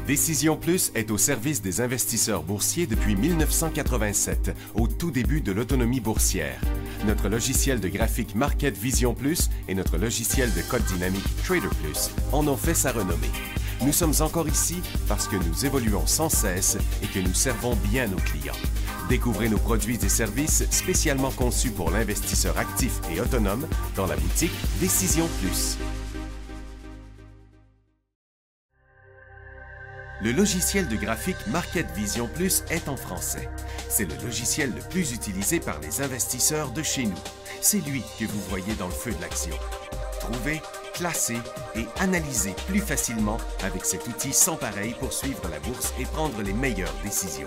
Décision Plus est au service des investisseurs boursiers depuis 1987, au tout début de l'autonomie boursière. Notre logiciel de graphique Market Vision Plus et notre logiciel de code dynamique Trader Plus en ont fait sa renommée. Nous sommes encore ici parce que nous évoluons sans cesse et que nous servons bien nos clients. Découvrez nos produits et services spécialement conçus pour l'investisseur actif et autonome dans la boutique Décision Plus. Le logiciel de graphique Market Vision Plus est en français. C'est le logiciel le plus utilisé par les investisseurs de chez nous. C'est lui que vous voyez dans le feu de l'action. Trouvez, classez et analysez plus facilement avec cet outil sans pareil pour suivre la bourse et prendre les meilleures décisions.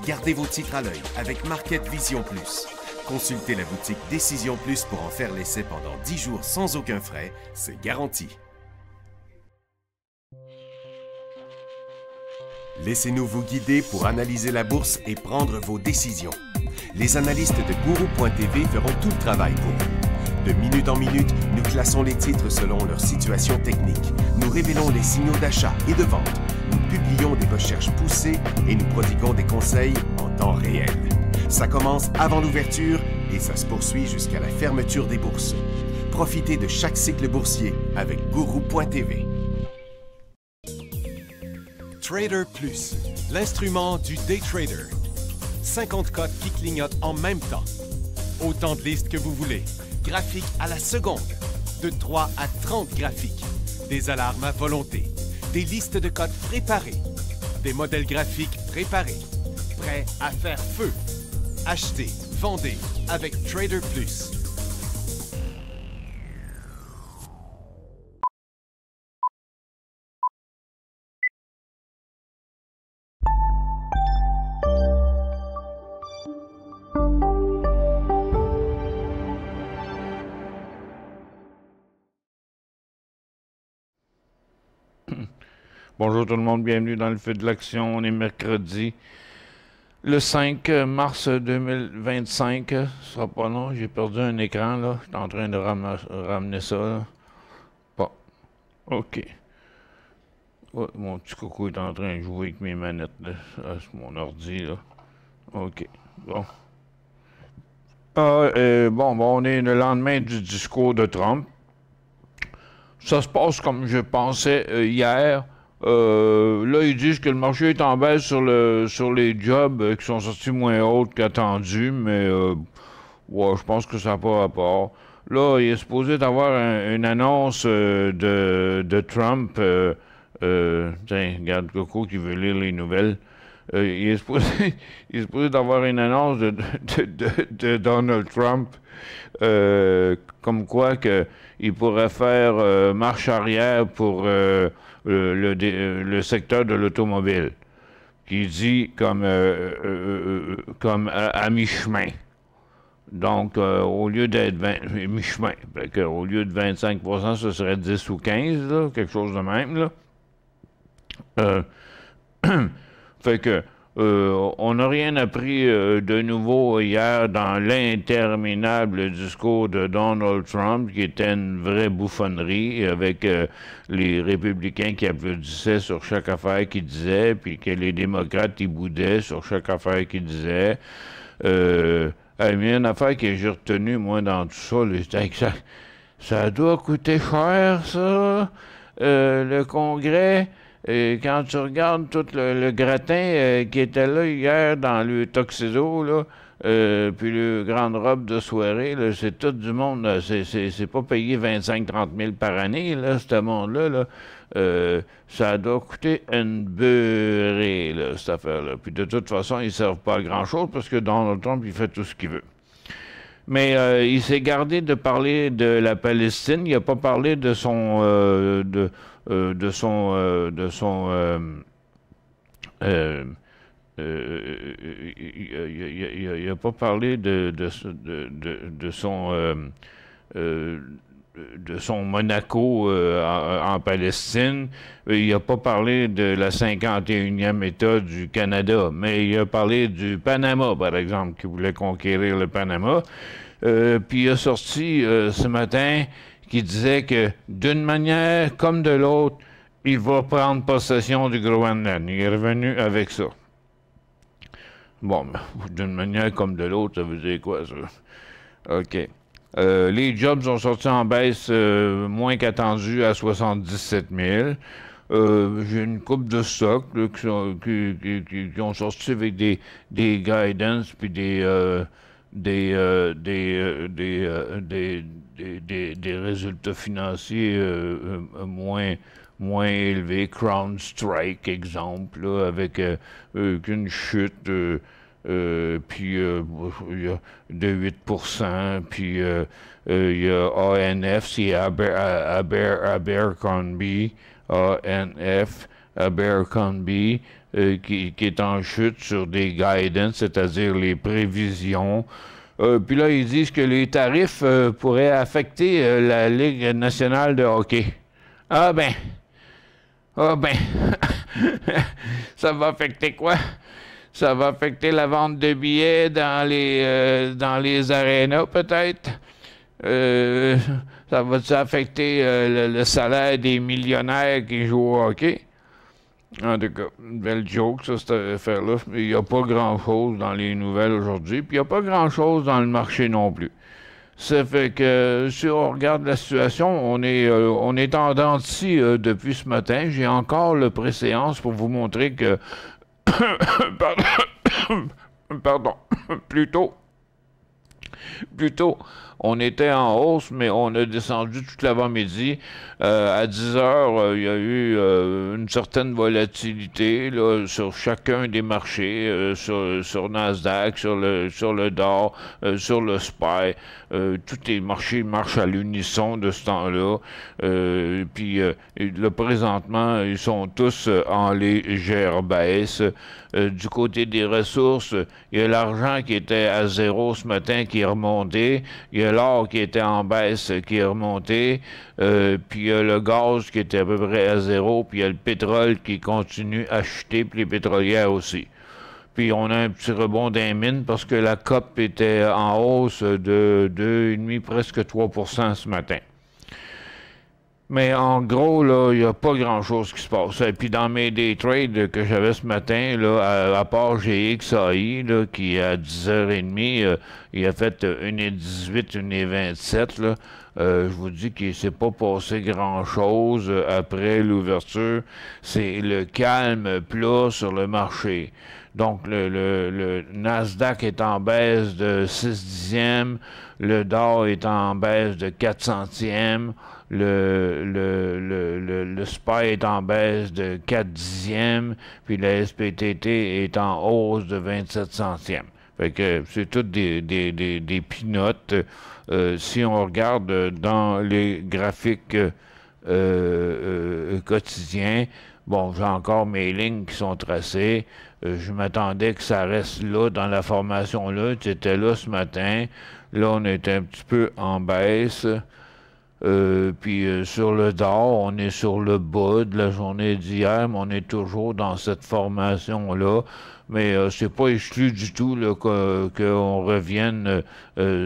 Gardez vos titres à l'œil avec Market Vision Plus. Consultez la boutique Décision Plus pour en faire l'essai pendant 10 jours sans aucun frais, c'est garanti. Laissez-nous vous guider pour analyser la bourse et prendre vos décisions. Les analystes de Guru.tv feront tout le travail pour vous. De minute en minute, nous classons les titres selon leur situation technique. Nous révélons les signaux d'achat et de vente. Nous publions des recherches poussées et nous prodiguons des conseils en temps réel. Ça commence avant l'ouverture et ça se poursuit jusqu'à la fermeture des bourses. Profitez de chaque cycle boursier avec Guru.tv. Trader Plus, l'instrument du day trader. 50 cotes qui clignotent en même temps. Autant de listes que vous voulez. Graphiques à la seconde. De 3 à 30 graphiques. Des alarmes à volonté. Des listes de cotes préparées. Des modèles graphiques préparés. Prêts à faire feu. Achetez, vendez avec Trader Plus. Bonjour tout le monde, bienvenue dans le feu de l'action. On est mercredi, le 5 mars 2025. Ce sera pas long, j'ai perdu un écran là. Je suis en train de ramener ça. Là. Bon, ok. Ouais, mon petit coco est en train de jouer avec mes manettes là, sur mon ordi là. Ok, bon. Bon, on est le lendemain du discours de Trump. Ça se passe comme je pensais hier. Là, ils disent que le marché est en baisse sur les jobs qui sont sortis moins hauts qu'attendus, mais ouais, je pense que ça n'a pas rapport. Là, il est supposé d'avoir une annonce de Trump. Tiens, regarde Coco qui veut lire les nouvelles. Il est supposé d'avoir une annonce de Donald Trump comme quoi qu'il pourrait faire marche arrière pour le secteur de l'automobile, qui dit comme à mi-chemin. Donc, au lieu d'être mi-chemin, au lieu de 25%, ce serait 10 ou 15, là, quelque chose de même. Là. Fait que on n'a rien appris de nouveau hier dans l'interminable discours de Donald Trump, qui était une vraie bouffonnerie, avec les républicains qui applaudissaient sur chaque affaire qu'il disait, puis que les démocrates y boudaient sur chaque affaire qu'il disait. Mais une affaire que j'ai retenue, moi, dans tout ça, c'était que ça doit coûter cher, ça, le Congrès. Et quand tu regardes tout le gratin qui était là hier dans le tuxedo, là, puis le grande robe de soirée, là, c'est tout du monde, c'est pas payé 25-30 000 par année, là, ce monde-là, là. Ça doit coûter une beurrée, là, cette affaire-là. Puis de toute façon, ils servent pas à grand-chose parce que Donald Trump, il fait tout ce qu'il veut. Mais il s'est gardé de parler de la Palestine, il n'a pas parlé de son... il n'a pas parlé de son Monaco en Palestine. Il n'a pas parlé de la 51e État du Canada, mais il a parlé du Panama, par exemple, qui voulait conquérir le Panama. Puis il a sorti ce matin qui disait que d'une manière comme de l'autre, il va prendre possession du Groenland. Il est revenu avec ça. Bon, d'une manière comme de l'autre, ça veut dire quoi, ça? OK. Les jobs sont sortis en baisse moins qu'attendu à 77 000. J'ai une coupe de stocks là, qui ont sorti avec des guidance puis des résultats financiers moins élevés. CrowdStrike, exemple, là, avec une chute puis de 8%, puis il y a ANF, c'est Abercrombie, ANF, Abercrombie, qui est en chute sur des guidance, c'est-à-dire les prévisions. Puis là, ils disent que les tarifs pourraient affecter la Ligue nationale de hockey. Ah ben, ça va affecter quoi? Ça va affecter la vente de billets dans les arénas, peut-être? Ça va-tu affecter le salaire des millionnaires qui jouent au hockey? En tout cas, une belle joke, ça, cette affaire-là. Il n'y a pas grand-chose dans les nouvelles aujourd'hui, puis il n'y a pas grand-chose dans le marché non plus. Ça fait que, si on regarde la situation, on est en dents de scie depuis ce matin. J'ai encore le préséance pour vous montrer que... Pardon. Plutôt, on était en hausse, mais on a descendu tout l'avant-midi. À 10 heures, il y a eu une certaine volatilité là, sur chacun des marchés, sur Nasdaq, sur le Dow, sur le SPY. Tous les marchés marchent à l'unisson de ce temps-là. Puis là, présentement, ils sont tous en légère baisse. Du côté des ressources, il y a l'argent qui était à zéro ce matin qui est remonté. Il y a l'or qui était en baisse qui est remonté. Puis il y a le gaz qui était à peu près à zéro. Puis il y a le pétrole qui continue à chuter. Puis les pétrolières aussi. Puis on a un petit rebond d'un mine parce que la COP était en hausse de 2,5, presque 3% ce matin. Mais en gros, là, il n'y a pas grand-chose qui se passe. Et puis dans mes day trades que j'avais ce matin, là, à part GXAI, là, qui à 10h30, il a fait 1,18, 1,27, là. Je vous dis qu'il ne s'est pas passé grand-chose après l'ouverture. C'est le calme plat sur le marché. Donc, le Nasdaq est en baisse de 6 dixièmes, le Dow est en baisse de 4 centièmes, le SPY est en baisse de 4 dixièmes, puis la SPTT est en hausse de 27 centièmes. Fait que c'est toutes des peanuts. Si on regarde dans les graphiques quotidiens, bon, j'ai encore mes lignes qui sont tracées. Je m'attendais que ça reste là, dans la formation-là. C'était là ce matin. Là, on est un petit peu en baisse. Puis sur le Dow, on est sur le bas de la journée d'hier, mais on est toujours dans cette formation-là. Mais c'est pas exclu du tout qu'on revienne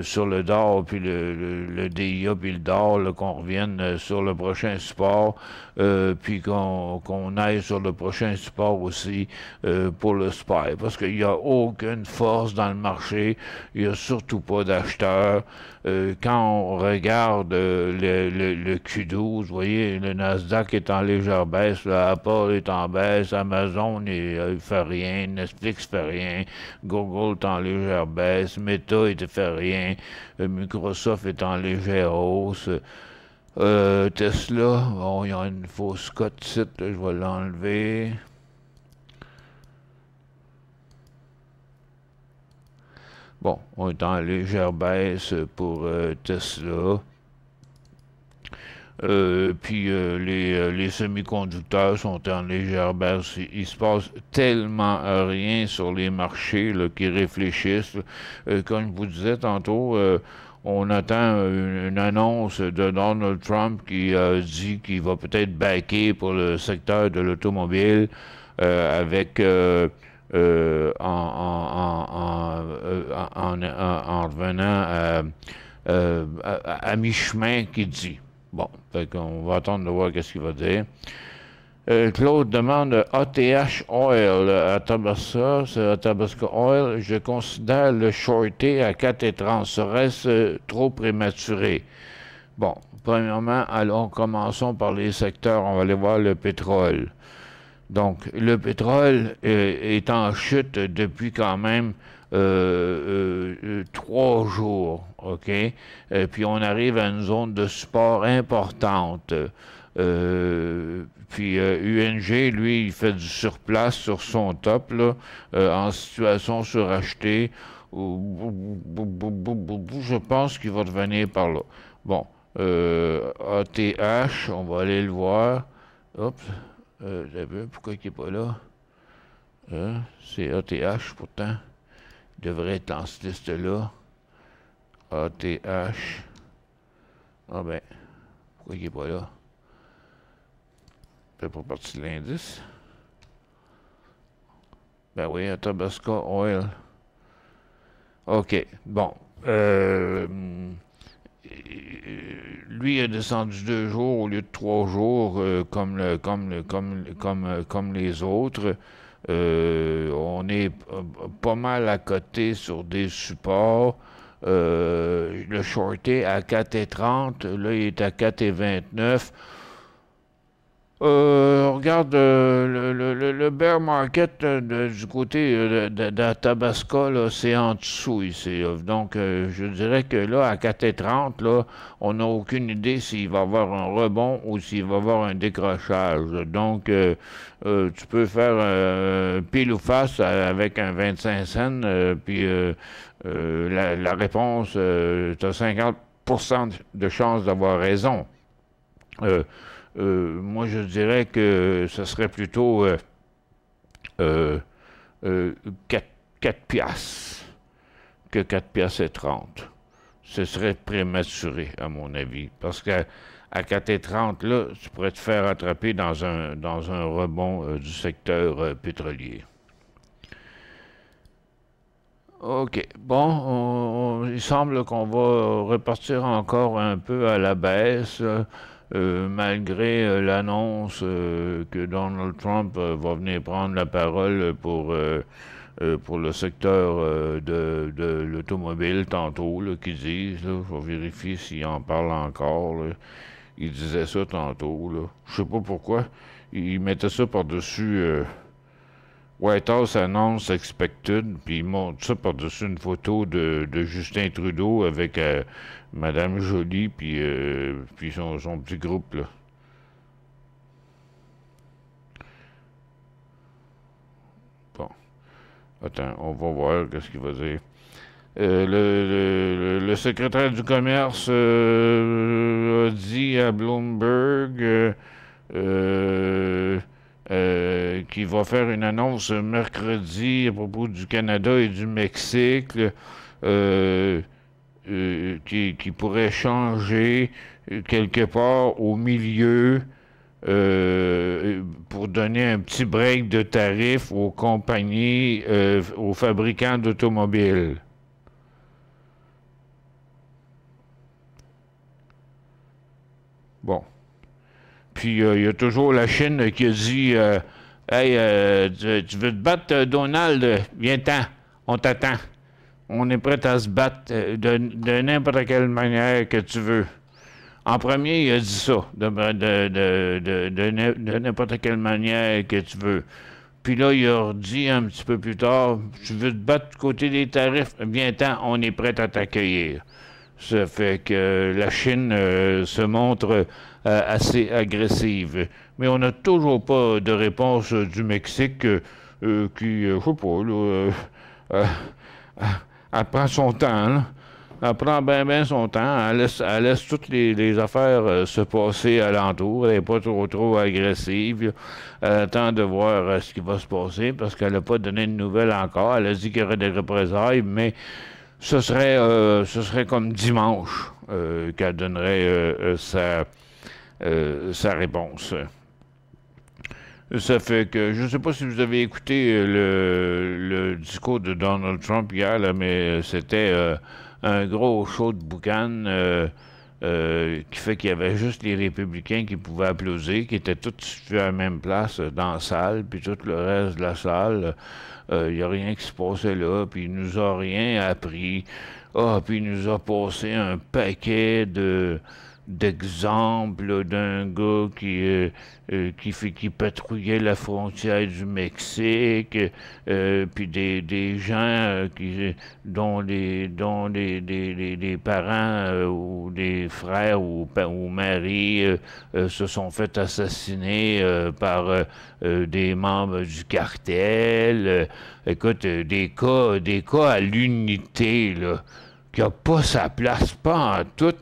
sur le Dow, puis le DIA, puis le Dow, qu'on revienne sur le prochain support, puis qu'on aille sur le prochain support aussi pour le SPY. Parce qu'il n'y a aucune force dans le marché, il n'y a surtout pas d'acheteurs. Quand on regarde le Q12, vous voyez, le Nasdaq est en légère baisse, Apple est en baisse, Amazon ne fait rien, Netflix fait rien, Google est en légère baisse, Meta ne fait rien, Microsoft est en légère hausse. Tesla, bon, il y a une fausse cote site, je vais l'enlever. Bon, on est en légère baisse pour Tesla. Puis les semi-conducteurs sont en légère baisse. Il se passe tellement rien sur les marchés là, qui réfléchissent. Comme je vous disais tantôt, on attend une annonce de Donald Trump qui dit qu'il va peut-être backer pour le secteur de l'automobile avec... en revenant à mi-chemin qui dit. Bon, fait qu'on va attendre de voir qu'est-ce qu'il va dire. Claude demande ATH Oil à Tabasco, c'est à Tabasco Oil. Je considère le shorté à 4,30. Serait-ce trop prématuré? Bon, premièrement, allons, commençons par les secteurs. On va aller voir le pétrole. Donc, le pétrole est en chute depuis quand même 3 jours, OK? Puis on arrive à une zone de support importante. Puis UNG, lui, il fait du surplace sur son top, là, en situation surachetée. Je pense qu'il va revenir par là. Bon, ATH, on va aller le voir. Hop, pourquoi il n'est pas là? C'est ATH, pourtant. Il devrait être dans cette liste-là. ATH. Ah ben, pourquoi il n'est pas là? Ça fait pas partie de l'indice. Ben oui, à Tabasco Oil. OK, bon. Lui a descendu 2 jours au lieu de 3 jours, comme les autres. On est pas mal à côté sur des supports. Le shorté à 4,30, là il est à 4,29. Regarde le bear market du côté de Tabasco, c'est en dessous ici. Donc, je dirais que là, à 4,30, là, on n'a aucune idée s'il va y avoir un rebond ou s'il va y avoir un décrochage. Donc, tu peux faire pile ou face avec un 25 cents, puis la réponse, tu as 50% de chance d'avoir raison. Moi, je dirais que ce serait plutôt 4 piastres que 4 piastres et 30. Ce serait prématuré, à mon avis. Parce qu'à 4,30, là, tu pourrais te faire attraper dans un rebond du secteur pétrolier. OK. Bon, il semble qu'on va repartir encore un peu à la baisse. Malgré l'annonce que Donald Trump va venir prendre la parole pour le secteur de l'automobile tantôt, qu'ils disent, là, je vais vérifier s'il en parle encore, là. Il disait ça tantôt, là. Je sais pas pourquoi. Il mettait ça par-dessus White House annonce expected, puis il monte ça par-dessus une photo de Justin Trudeau avec Madame Joly, puis son petit groupe, là. Bon. Attends, on va voir qu'est-ce qu'il va dire. Le secrétaire du commerce a dit à Bloomberg qui va faire une annonce mercredi à propos du Canada et du Mexique, qui pourrait changer quelque part au milieu pour donner un petit break de tarifs aux compagnies, aux fabricants d'automobiles. Bon. Puis il y a toujours la Chine qui a dit hey, tu veux te battre, Donald? Viens-t'en, on t'attend. On est prêt à se battre de n'importe quelle manière que tu veux. En premier, il a dit ça, de n'importe quelle manière que tu veux. Puis là, il a dit un petit peu plus tard, tu veux te battre du côté des tarifs? Viens-t'en, on est prêt à t'accueillir. Ça fait que la Chine se montre assez agressive. Mais on n'a toujours pas de réponse du Mexique qui, je sais pas, là, elle prend son temps, là. Elle prend bien son temps. Elle laisse toutes les affaires se passer alentour. Elle n'est pas trop agressive. Elle attend de voir ce qui va se passer parce qu'elle n'a pas donné de nouvelles encore. Elle a dit qu'il y aurait des représailles, mais ce serait comme dimanche qu'elle donnerait sa réponse. Ça fait que, je ne sais pas si vous avez écouté le discours de Donald Trump hier, là, mais c'était un gros show de boucan. qui fait qu'il y avait juste les républicains qui pouvaient applaudir, qui étaient tous situés à la même place dans la salle, puis tout le reste de la salle, il n'y a rien qui se passait là, puis il nous a rien appris. Ah, puis il nous a passé un paquet d'exemples d'un gars qui patrouillait la frontière du Mexique, puis des gens dont les parents ou des frères ou maris se sont fait assassiner par des membres du cartel. Écoute, des cas à l'unité, là, qui n'a pas sa place, pas en tout,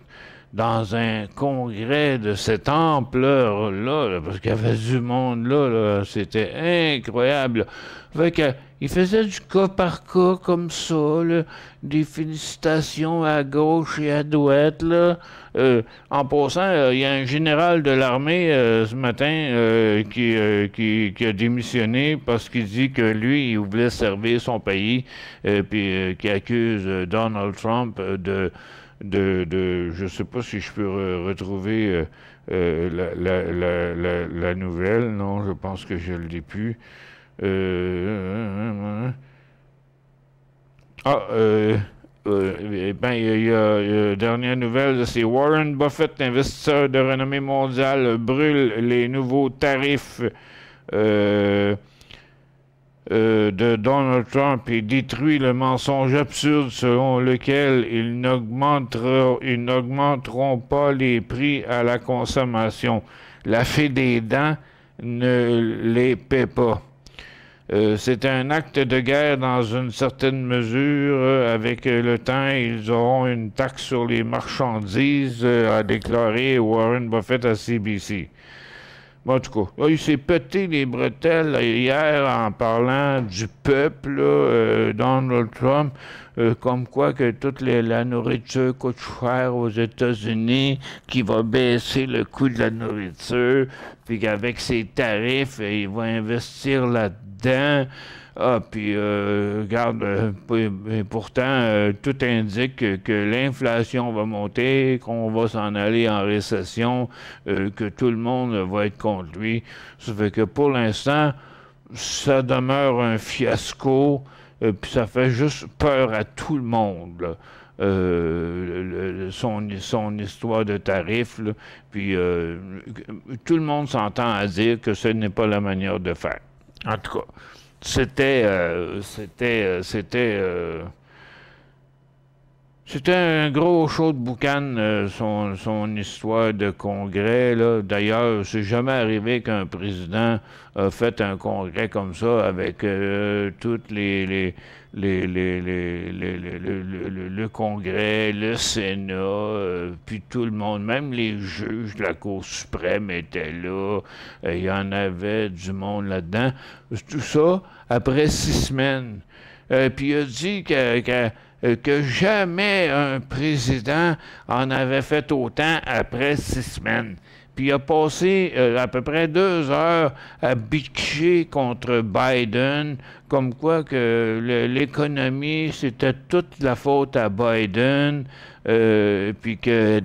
dans un congrès de cette ampleur-là, parce qu'il y avait du monde là, c'était incroyable. Fait que, il faisait du cas par cas comme ça, là, des félicitations à gauche et à droite, là. En passant, il y a un général de l'armée ce matin qui a démissionné parce qu'il dit que lui, il voulait servir son pays, puis qui accuse Donald Trump je sais pas si je peux retrouver la nouvelle. Non, je pense que je ne l'ai plus. Il y a dernière nouvelle, c'est Warren Buffett, investisseur de renommée mondiale, brûle les nouveaux tarifs de Donald Trump et détruit le mensonge absurde selon lequel ils n'augmenteront pas les prix à la consommation. La fée des dents ne les paie pas. C'est un acte de guerre dans une certaine mesure. Avec le temps, ils auront une taxe sur les marchandises, a déclaré Warren Buffett à CBC. Bon, en tout cas, là, il s'est pété les bretelles hier en parlant du peuple, Donald Trump, comme quoi que toute la nourriture coûte cher aux États-Unis, qu'il va baisser le coût de la nourriture, puis qu'avec ses tarifs, il va investir là-dedans. Ah, puis, regarde, pourtant, tout indique que l'inflation va monter, qu'on va s'en aller en récession, que tout le monde va être contre lui. Ça fait que pour l'instant, ça demeure un fiasco, puis ça fait juste peur à tout le monde, là. Son histoire de tarifs, là, puis tout le monde s'entend à dire que ce n'est pas la manière de faire. En tout cas, c'était un gros show de boucan, son histoire de congrès, là. D'ailleurs, c'est jamais arrivé qu'un président a fait un congrès comme ça avec toutes le Congrès, le Sénat, puis tout le monde, même les juges de la Cour suprême étaient là. Il y en avait du monde là-dedans. Tout ça après 6 semaines. Puis il a dit que jamais un président en avait fait autant après 6 semaines. Puis il a passé à peu près 2 heures à bitcher contre Biden, comme quoi que l'économie, c'était toute la faute à Biden, puis que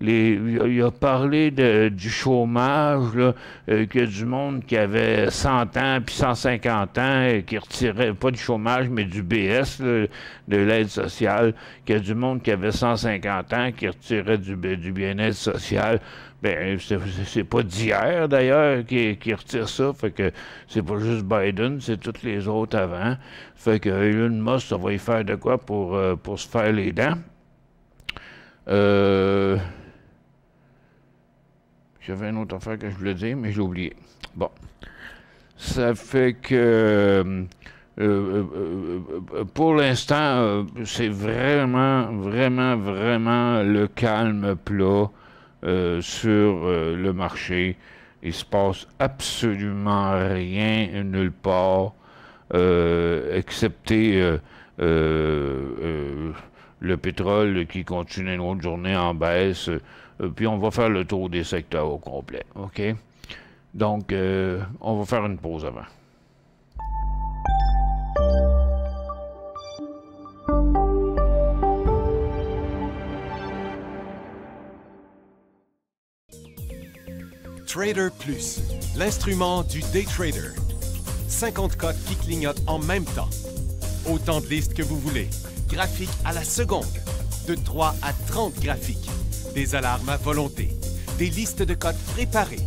il a parlé du chômage, là, qu'il y a du monde qui avait 100 ans puis 150 ans qui retirait, pas du chômage, mais du BS, là, de l'aide sociale, qu'il y a du monde qui avait 150 ans qui retirait du bien-être social. Ben, c'est pas d'hier, d'ailleurs, qui retire ça. Fait que c'est pas juste Biden, c'est tous les autres avant. Fait que Elon Musk, ça va y faire de quoi pour se faire les dents. J'avais une autre affaire que je voulais dire, mais je l'ai oublié. Bon. Ça fait que pour l'instant, c'est vraiment le calme plat sur le marché. Il se passe absolument rien nulle part, excepté le pétrole qui continue une autre journée en baisse. Puis on va faire le tour des secteurs au complet. OK? Donc, on va faire une pause avant. Trader Plus, l'instrument du day trader. 50 cotes qui clignotent en même temps. Autant de listes que vous voulez. Graphiques à la seconde. De 3 à 30 graphiques. Des alarmes à volonté. Des listes de cotes préparées.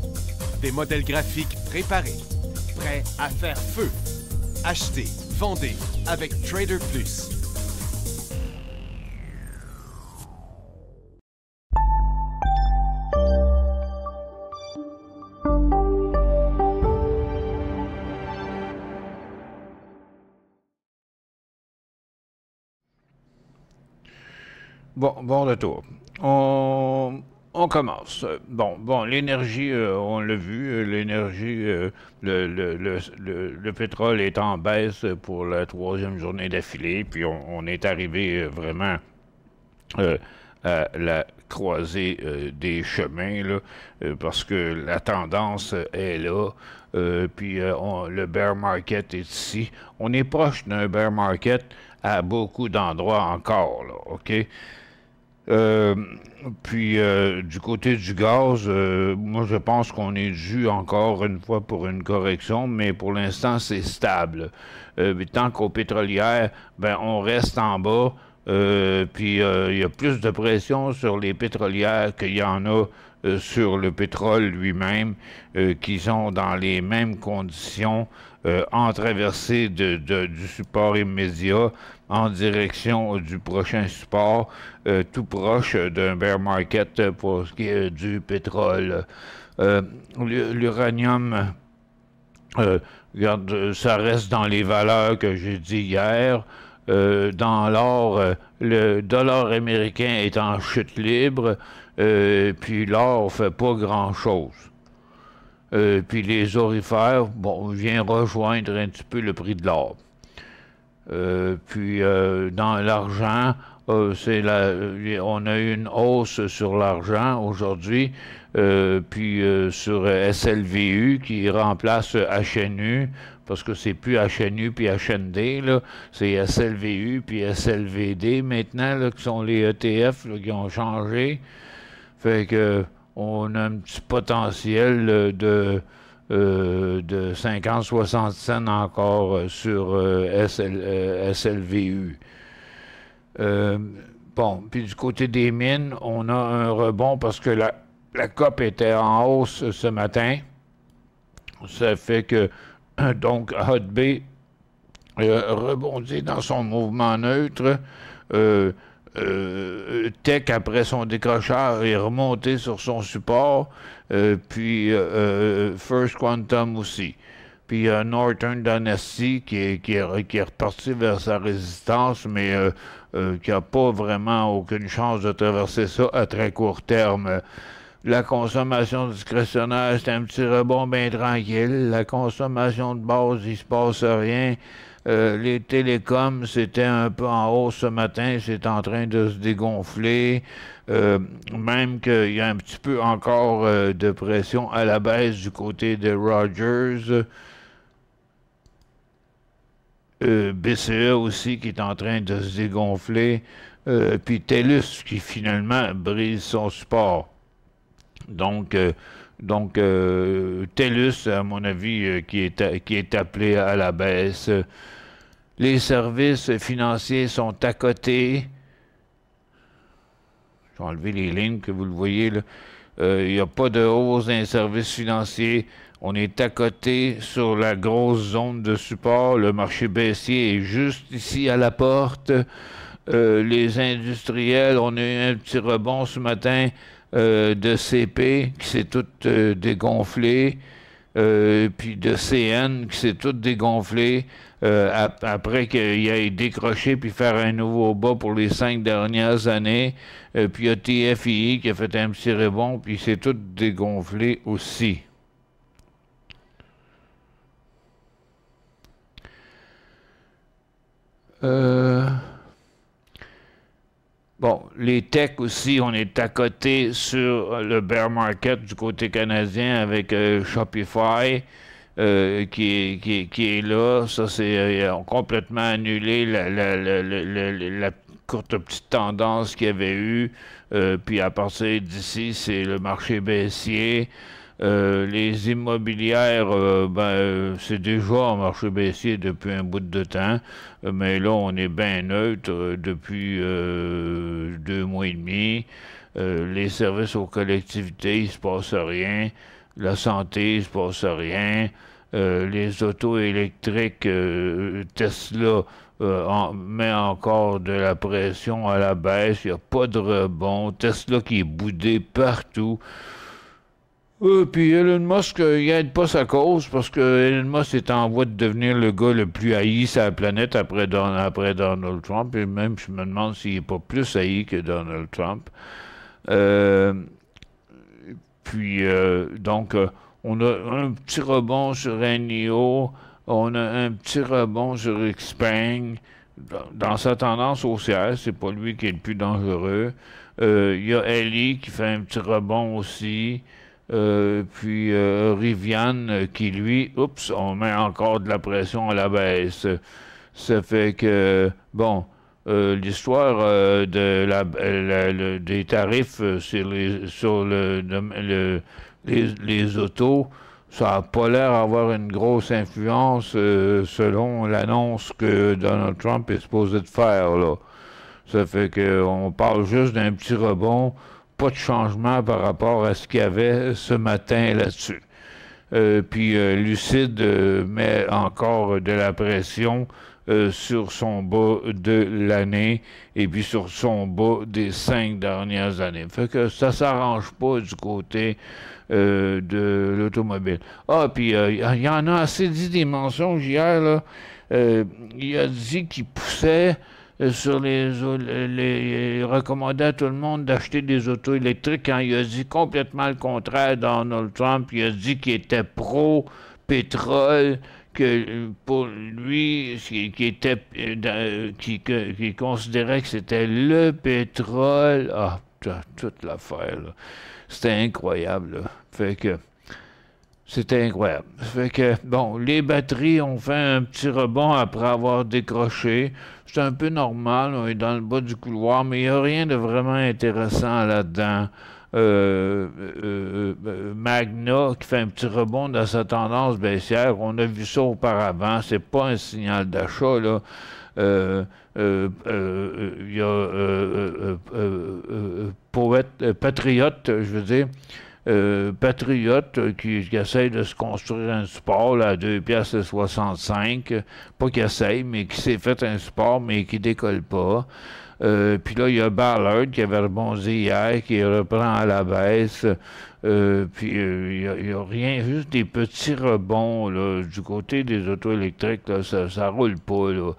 Des modèles graphiques préparés. Prêts à faire feu. Achetez, vendez avec Trader Plus. Bon retour. On commence. Bon, l'énergie, on l'a vu, l'énergie, le pétrole est en baisse pour la troisième journée d'affilée, puis on est arrivé vraiment à la croisée des chemins, là, parce que la tendance est là, puis le bear market est ici. On est proche d'un bear market à beaucoup d'endroits encore, là, OK? Puis du côté du gaz, moi je pense qu'on est dû encore une fois pour une correction, mais pour l'instant c'est stable. Tant qu'aux pétrolières, ben on reste en bas, puis il y a plus de pression sur les pétrolières qu'il y en a sur le pétrole lui-même, qui sont dans les mêmes conditions en traversée du support immédiat en direction du prochain support, tout proche d'un bear market pour ce qui est du pétrole. L'uranium, regarde, ça reste dans les valeurs que j'ai dit hier. Dans l'or, le dollar américain est en chute libre, puis l'or fait pas grand-chose. Puis les orifères, bon, vient rejoindre un petit peu le prix de l'or. Puis dans l'argent, on a eu une hausse sur l'argent aujourd'hui, puis sur SLVU qui remplace HNU, parce que c'est plus HNU puis HND, là, c'est SLVU puis SLVD maintenant, là, qui sont les ETF là, qui ont changé. Fait que on a un petit potentiel de 50-60 cents encore sur SLVU. Bon, puis du côté des mines, on a un rebond parce que la COP était en hausse ce matin. Ça fait que, donc, Hod B rebondit dans son mouvement neutre. Tech, après son décrochage, est remonté sur son support, puis First Quantum aussi. Puis Northern Dynasty qui est reparti vers sa résistance, mais qui n'a pas vraiment aucune chance de traverser ça à très court terme. La consommation discrétionnaire, c'est un petit rebond bien tranquille. La consommation de base, il se passe rien. Les télécoms, c'était un peu en hausse ce matin, c'est en train de se dégonfler. Même qu'il y a un petit peu encore de pression à la baisse du côté de Rogers. BCE aussi qui est en train de se dégonfler. Puis TELUS qui finalement brise son support. Donc TELUS, à mon avis, qui est appelé à la baisse. Les services financiers sont à côté. Je vais enlever les lignes que vous le voyez là. Il n'y a pas de hausse dans les services financiers. On est à côté sur la grosse zone de support. Le marché baissier est juste ici à la porte. Les industriels, on a eu un petit rebond ce matin de CP qui s'est tout dégonflé. Puis de CN qui s'est tout dégonflé après qu'il ait décroché puis faire un nouveau bas pour les 5 dernières années. Puis il y a TFI qui a fait un petit rebond puis s'est tout dégonflé aussi. Bon, les techs aussi, on est à côté sur le bear market du côté canadien avec Shopify qui est là. Ça, c'est complètement annulé la courte petite tendance qu'il y avait eu. Puis à partir d'ici, c'est le marché baissier. Les immobilières, c'est déjà en marché baissier depuis un bout de temps, mais là, on est bien neutre depuis 2 mois et demi. Les services aux collectivités, il se passe rien. La santé, il se passe rien. Les autos électriques, Tesla met encore de la pression à la baisse. Il n'y a pas de rebond. Tesla qui est boudé partout. Puis Elon Musk, il aide pas sa cause parce que Elon Musk est en voie de devenir le gars le plus haï sur la planète après Donald Trump. Et même, je me demande s'il n'est pas plus haï que Donald Trump. Euh, on a un petit rebond sur NIO, on a un petit rebond sur Xpeng. Dans sa tendance haussière, c'est pas lui qui est le plus dangereux. Il y a Ellie qui fait un petit rebond aussi. Puis Rivian qui, lui, on met encore de la pression à la baisse. Ça fait que, bon, l'histoire des tarifs les autos, ça n'a pas l'air d'avoir une grosse influence selon l'annonce que Donald Trump est supposé de faire, là. Ça fait qu'on parle juste d'un petit rebond, pas de changement par rapport à ce qu'il y avait ce matin là-dessus. Puis Lucide met encore de la pression sur son bas de l'année et puis sur son bas des 5 dernières années. Fait que ça s'arrange pas du côté de l'automobile. Ah, puis il y en a assez dit des mensonges hier, là. Il a dit qu'il poussait il recommandait à tout le monde d'acheter des autos électriques quand il a dit complètement le contraire. Donald Trump, il a dit qu'il était pro-pétrole, que pour lui, qui considérait que c'était le pétrole. Ah, toute l'affaire, là. C'était incroyable, là. Fait que c'était incroyable. Fait que, bon, les batteries ont fait un petit rebond après avoir décroché. C'est un peu normal, on est dans le bas du couloir, mais il n'y a rien de vraiment intéressant là-dedans. Magna qui fait un petit rebond dans sa tendance baissière, on a vu ça auparavant, c'est pas un signal d'achat, là. Il y a Patriote, je veux dire. Patriote qui essaye de se construire un support là, à 2,65 $. Pas qu'il essaye, mais qui s'est fait un support, mais qui décolle pas. Puis là, il y a Ballard qui avait rebondi hier, qui reprend à la baisse. Puis il y a rien, juste des petits rebonds là, du côté des autos électriques, là, ça roule pas. Là.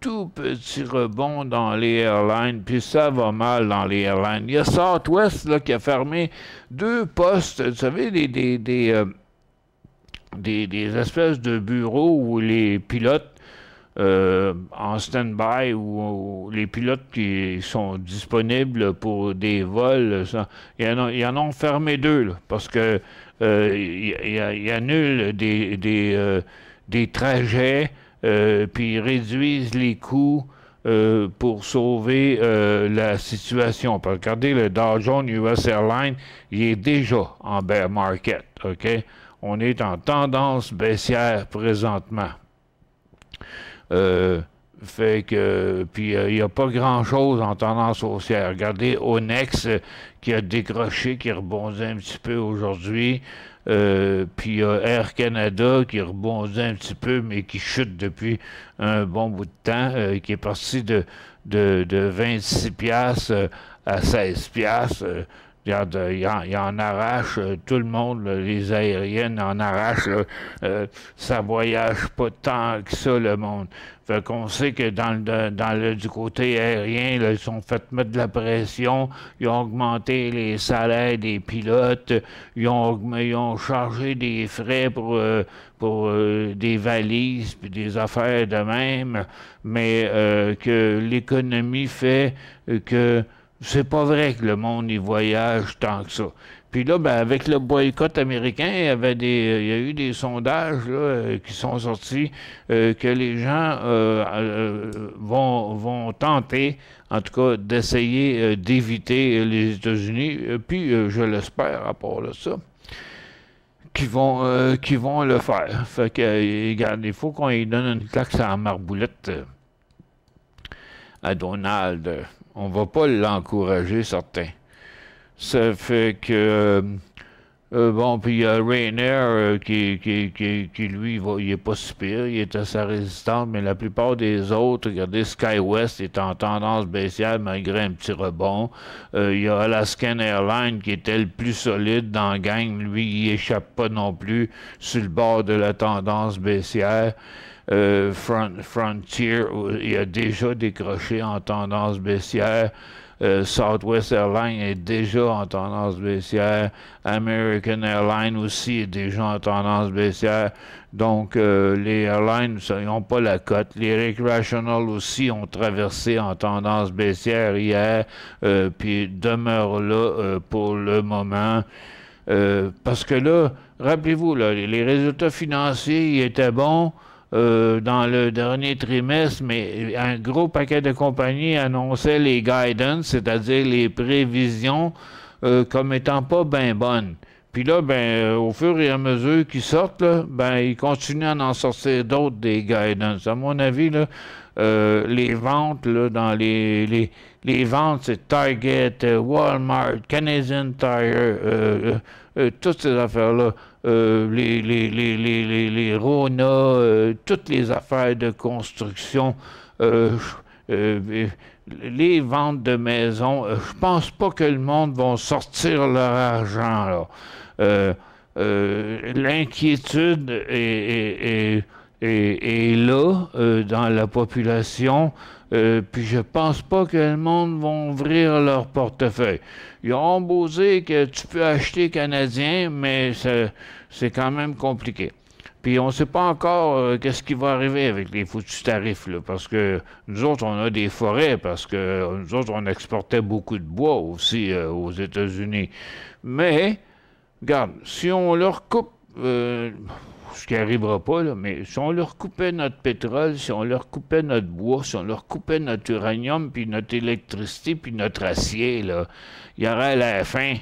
Tout petit rebond dans les airlines, puis ça va mal dans les airlines. Il y a Southwest là, qui a fermé 2 postes, vous savez, des espèces de bureaux où les pilotes en stand-by ou les pilotes qui sont disponibles pour des vols, ils en ont fermé 2 là, parce que ils annulent des trajets. Puis ils réduisent les coûts pour sauver la situation. Regardez, le Dow Jones US Airlines, il est déjà en bear market, OK? On est en tendance baissière présentement. Fait que, puis il n'y a pas grand-chose en tendance haussière. Regardez Onex qui a décroché, qui rebondit un petit peu aujourd'hui. Puis Air Canada qui rebondit un petit peu, mais qui chute depuis un bon bout de temps, qui est parti de 26 piastres à 16 piastres. Regarde, il en arrache, tout le monde, là, les aériennes en arrachent. Ça voyage pas tant que ça, le monde. Fait qu'on sait que du côté aérien, là, ils sont fait mettre de la pression, ils ont augmenté les salaires des pilotes, ils ont chargé des frais pour des valises puis des affaires de même, mais que l'économie fait que c'est pas vrai que le monde y voyage tant que ça. Puis là, ben, avec le boycott américain, il y a eu des sondages là, qui sont sortis que les gens vont tenter, en tout cas, d'essayer d'éviter les États-Unis. Puis, je l'espère, à part de ça, qui vont le faire. Fait que, regarde, il faut qu'on lui donne une claque à la marboulette à Donald. On va pas l'encourager, certain. Ça fait que... bon, puis il y a Rainier qui lui, il est pas si pire, il est assez résistant, mais la plupart des autres, regardez, SkyWest est en tendance baissière malgré un petit rebond. Il y a Alaskan Airlines qui était le plus solide dans la gang, lui, il échappe pas non plus sur le bord de la tendance baissière. Frontier, il a déjà décroché en tendance baissière. Southwest Airlines est déjà en tendance baissière. American Airlines aussi est déjà en tendance baissière. Donc, les airlines, ils n'ont pas la cote. Les recreational aussi ont traversé en tendance baissière hier, puis demeurent là pour le moment. Parce que là, rappelez-vous, là, les résultats financiers ils étaient bons. Dans le dernier trimestre, mais un gros paquet de compagnies annonçaient les guidance, c'est-à-dire les prévisions, comme étant pas bien bonnes. Puis là, ben, au fur et à mesure qu'ils sortent, là, ben, ils continuent à en sortir d'autres des guidance. À mon avis, là, les ventes, là, dans les ventes, c'est Target, Walmart, Canadian Tire, toutes ces affaires-là. Les Rona, toutes les affaires de construction, les ventes de maisons, je pense pas que le monde va sortir leur argent, là. L'inquiétude est là dans la population. Puis je pense pas que le monde va ouvrir leur portefeuille. Ils ont beau dire que tu peux acheter canadien, mais c'est quand même compliqué. Puis on ne sait pas encore qu'est-ce qui va arriver avec les foutus tarifs, là, parce que nous autres, on a des forêts, parce que nous autres, on exportait beaucoup de bois aussi aux États-Unis. Mais, regarde, si on leur coupe... ce qui n'arrivera pas, là, mais si on leur coupait notre pétrole, si on leur coupait notre bois, si on leur coupait notre uranium, puis notre électricité, puis notre acier, là, il y aurait à la fin,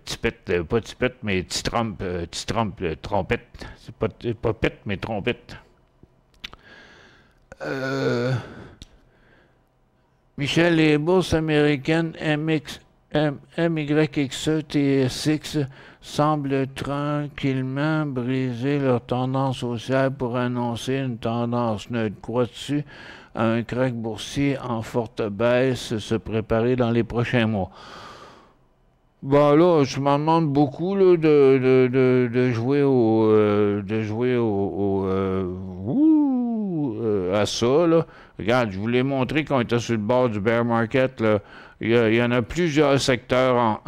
tipette, pas tipette, mais trompette. C'est pas pète, mais trompette. Michel, les bourses américaines MYXE, TSX semblent tranquillement briser leur tendance haussière pour annoncer une tendance neutre. Crois-tu à un crack boursier en forte baisse se préparer dans les prochains mois? Ben là, je m'en demande beaucoup là, de jouer à ça. Là. Regarde, je vous l'ai montré quand on était sur le bord du bear market. Là. Il y en a plusieurs secteurs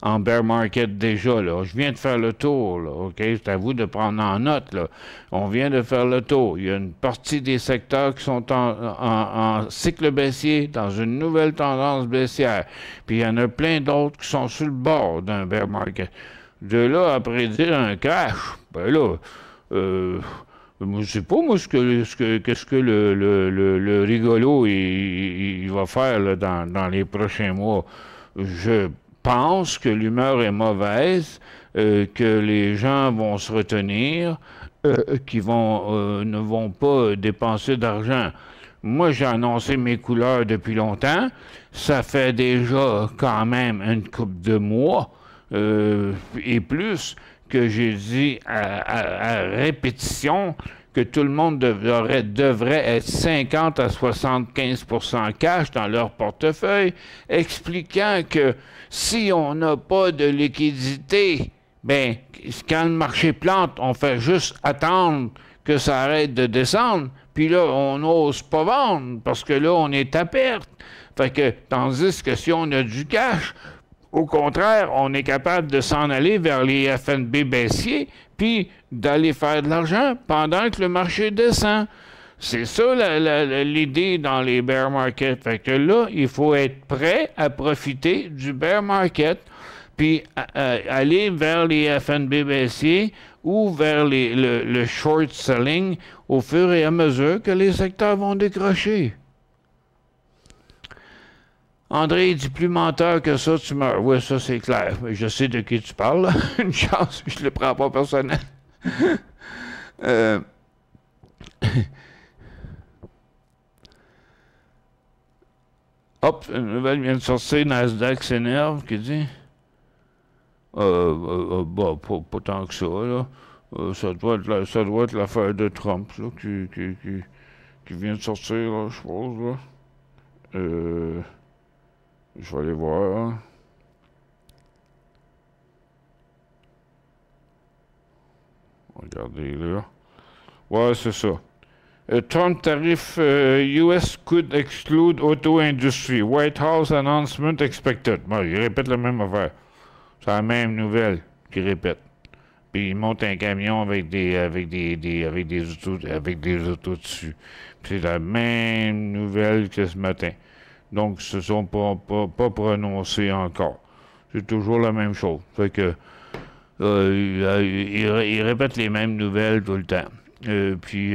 en bear market déjà. Là. Je viens de faire le tour. Là, OK? C'est à vous de prendre en note. Là. On vient de faire le tour. Il y a une partie des secteurs qui sont en cycle baissier, dans une nouvelle tendance baissière. Puis il y en a plein d'autres qui sont sur le bord d'un bear market. De là à prédire un crash, ben là... je sais pas, moi, qu'est-ce que le rigolo il va faire là, dans les prochains mois. Je pense que l'humeur est mauvaise, que les gens vont se retenir, ne vont pas dépenser d'argent. Moi, j'ai annoncé mes couleurs depuis longtemps. Ça fait déjà quand même une couple de mois et plus que j'ai dit à répétition que tout le monde devrait être 50 à 75% cash dans leur portefeuille, expliquant que si on n'a pas de liquidité, ben, quand le marché plante, on fait juste attendre que ça arrête de descendre, puis là, on n'ose pas vendre, parce que là, on est à perte. Fait que, tandis que si on a du cash, au contraire, on est capable de s'en aller vers les FNB baissiers, puis d'aller faire de l'argent pendant que le marché descend. C'est ça l'idée dans les bear markets. Fait que là, il faut être prêt à profiter du bear market, puis aller vers les FNB baissiers ou vers le short selling au fur et à mesure que les secteurs vont décrocher. André, il dit plus menteur que ça, tu meurs. Oui, ça c'est clair. Je sais de qui tu parles. Une chance, je le prends pas personnel. Hop, une nouvelle vient de sortir, Nasdaq s'énerve, qui dit bah, pas tant que ça, là. Ça doit être l'affaire de Trump, là, qui vient de sortir, là, je suppose, là. Je vais aller voir, hein. Regardez, là. Ouais, c'est ça. Trump tariff US could exclude auto industry. White House announcement expected. Bon, il répète la même affaire. C'est la même nouvelle qu'il répète. Puis il monte un camion avec des autos dessus. Puis c'est la même nouvelle que ce matin. Donc, ils se sont pas prononcés encore. C'est toujours la même chose. Fait que il répète les mêmes nouvelles tout le temps. Puis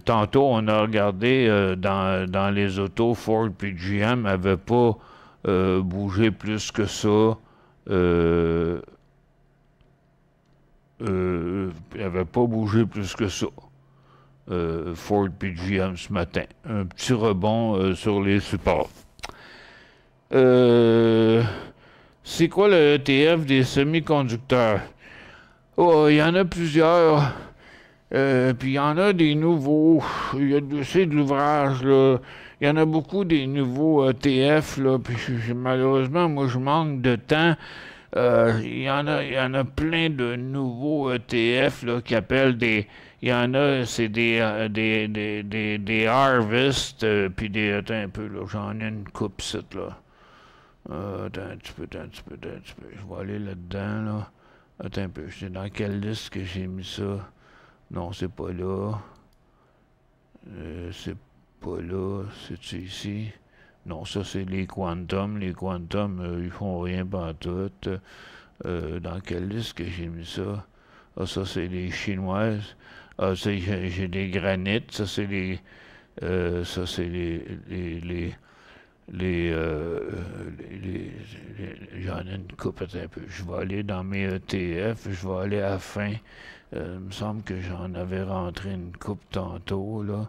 tantôt, on a regardé dans les autos, Ford puis GM n'avaient pas bougé plus que ça. N'avaient pas bougé plus que ça. Ford puis GM ce matin. Un petit rebond sur les supports. C'est quoi le ETF des semi-conducteurs? Oh, il y en a plusieurs. Puis il y en a des nouveaux. C'est de l'ouvrage, là. Il y en a beaucoup des nouveaux ETF, là. Puis malheureusement, moi, je manque de temps. Il y en a plein de nouveaux ETF, là, qui appellent des... Il y en a, c'est des Harvest, puis des... Attends un peu, là. J'en ai une coupe, cette, là. Attends un petit peu. Je vais aller là-dedans, là. Attends un peu. C'est dans quelle liste que j'ai mis ça? Non, c'est pas là. C'est pas là. C'est-tu ici? Non, ça, c'est les Quantum. Les Quantum, ils font rien pantoute. Dans quelle liste que j'ai mis ça? Ah, ça, c'est les Chinoises. Ah, j'ai des granites. Ça, c'est les... ça, c'est j'en ai une coupe un peu. Je vais aller dans mes ETF, je vais aller à la fin. Il me semble que j'en avais rentré une coupe tantôt, là.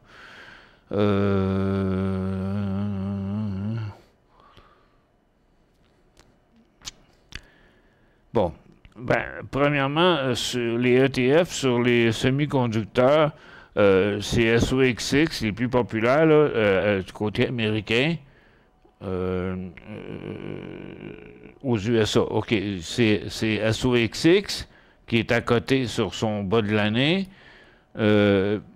Bon. Ben, premièrement, sur les ETF, sur les semi-conducteurs, c'est SOXX, les plus populaires, là, du côté américain. Aux USA. OK, c'est SOXX qui est à côté sur son bas de l'année.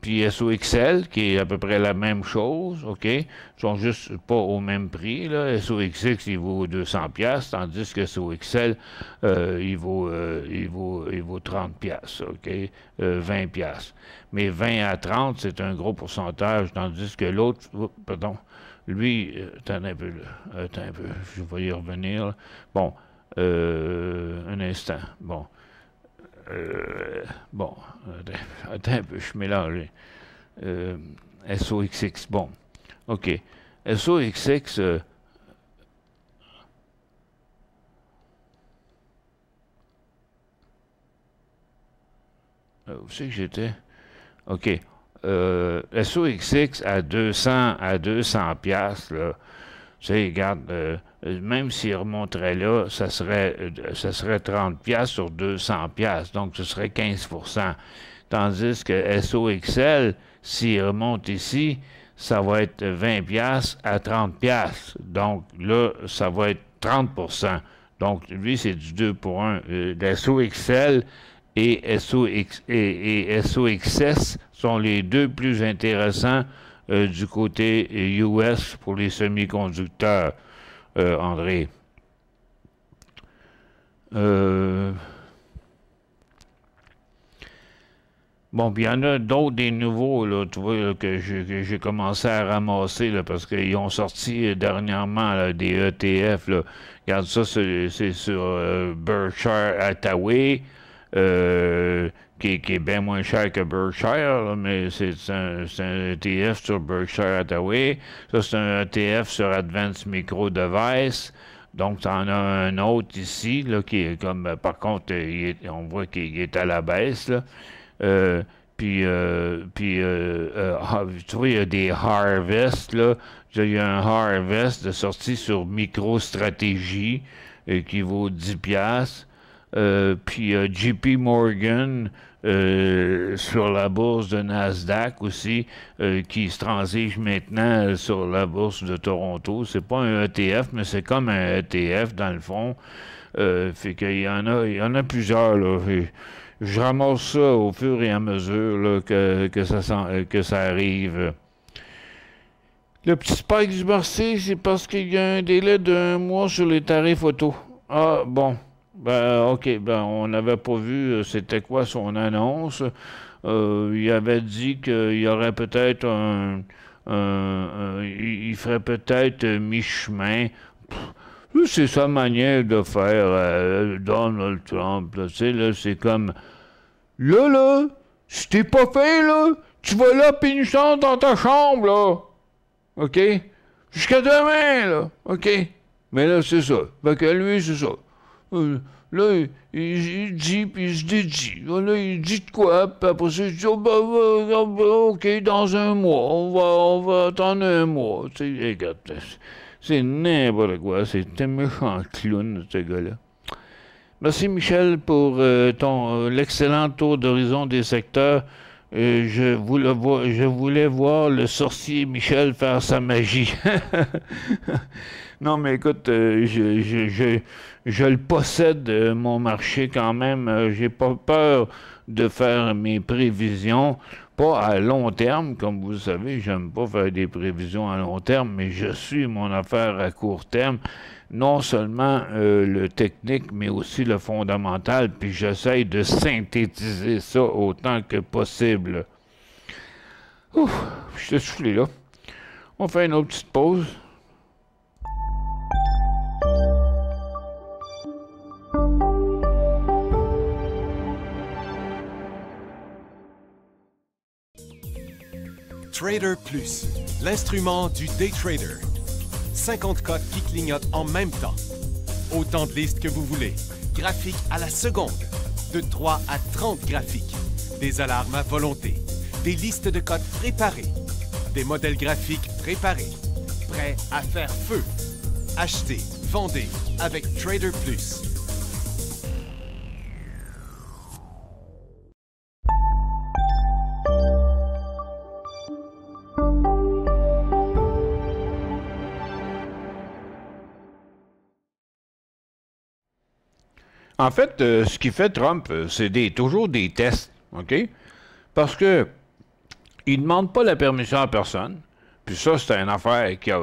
Puis SOXL qui est à peu près la même chose, OK? Ils sont juste pas au même prix, là. SOXX, il vaut 200$, tandis que SOXL, il vaut 30$, OK? 20$. Mais 20 à 30, c'est un gros pourcentage, tandis que l'autre, pardon, lui, attends un peu, là. Attends un peu, je vais y revenir, là. Bon, un instant, bon. Bon, attends un peu, je suis mélangé. SOXX, bon. OK. SOXX, où c'est que j'étais? OK. SOXX à 200 piastres, là. Tu sais, regarde, même s'il remonterait là, ça serait 30$ sur 200$, donc ce serait 15%. Tandis que SOXL, s'il remonte ici, ça va être 20$ à 30$. Donc là, ça va être 30%. Donc lui, c'est du 2 pour 1. SOXL et SOXS sont les deux plus intéressants du côté US pour les semi-conducteurs, André. Bon, puis il y en a d'autres, des nouveaux, là, tu vois, là, que j'ai commencé à ramasser, là, parce qu'ils ont sorti dernièrement là, des ETF, là. Regarde ça, c'est sur Berkshire Hathaway, qui est bien moins cher que Berkshire, là, mais c'est un ETF sur Berkshire Hathaway. Ça, c'est un ETF sur Advanced Micro Device. Donc, tu en as un autre ici, là, qui est comme, par contre, on voit qu'il est à la baisse, là. Euh, tu vois, il y a des Harvest, là. Il y a un Harvest de sortie sur MicroStratégie qui vaut 10 piastres. JP Morgan sur la bourse de Nasdaq aussi, qui se transige maintenant sur la bourse de Toronto. C'est pas un ETF, mais c'est comme un ETF dans le fond. Fait il y en a plusieurs, là. Je ramasse ça au fur et à mesure là, que ça arrive. Le petit spike du marché, c'est parce qu'il y a un délai d'un mois sur les tarifs auto. Ah, bon. Ben, OK. Ben, on n'avait pas vu c'était quoi son annonce. Il avait dit qu'il y aurait peut-être il ferait peut-être mi-chemin. C'est sa manière de faire Donald Trump. Là, tu sais, là, c'est comme... Là, si t'es pas fait, là, tu vas là pis une chante dans ta chambre, là. OK? Jusqu'à demain, là. OK? Mais là, c'est ça. Fait que lui, c'est ça. Là, il dit, puis il se dédit. Là, il dit de quoi, puis après ça, il dit, oh, OK, dans un mois, on va attendre un mois. Tu sais, regarde, c'est n'importe quoi. C'est un méchant clown, ce gars-là. Merci, Michel, pour l'excellent tour d'horizon des secteurs. Je voulais voir le sorcier Michel faire sa magie. Non, mais écoute, je le possède, mon marché, quand même. J'ai pas peur de faire mes prévisions. Pas à long terme, comme vous le savez, j'aime pas faire des prévisions à long terme, mais je suis mon affaire à court terme. Non seulement le technique, mais aussi le fondamental, puis j'essaye de synthétiser ça autant que possible. Ouf, je suis soufflé là. On fait une autre petite pause. Trader Plus, l'instrument du day trader. 50 cotes qui clignotent en même temps. Autant de listes que vous voulez. Graphiques à la seconde. De 3 à 30 graphiques. Des alarmes à volonté. Des listes de cotes préparées. Des modèles graphiques préparés. Prêts à faire feu. Achetez, vendez avec Trader Plus. En fait, ce qui fait Trump, c'est toujours des tests, OK? Parce que il ne demande pas la permission à personne. Puis ça, c'est une affaire qu'il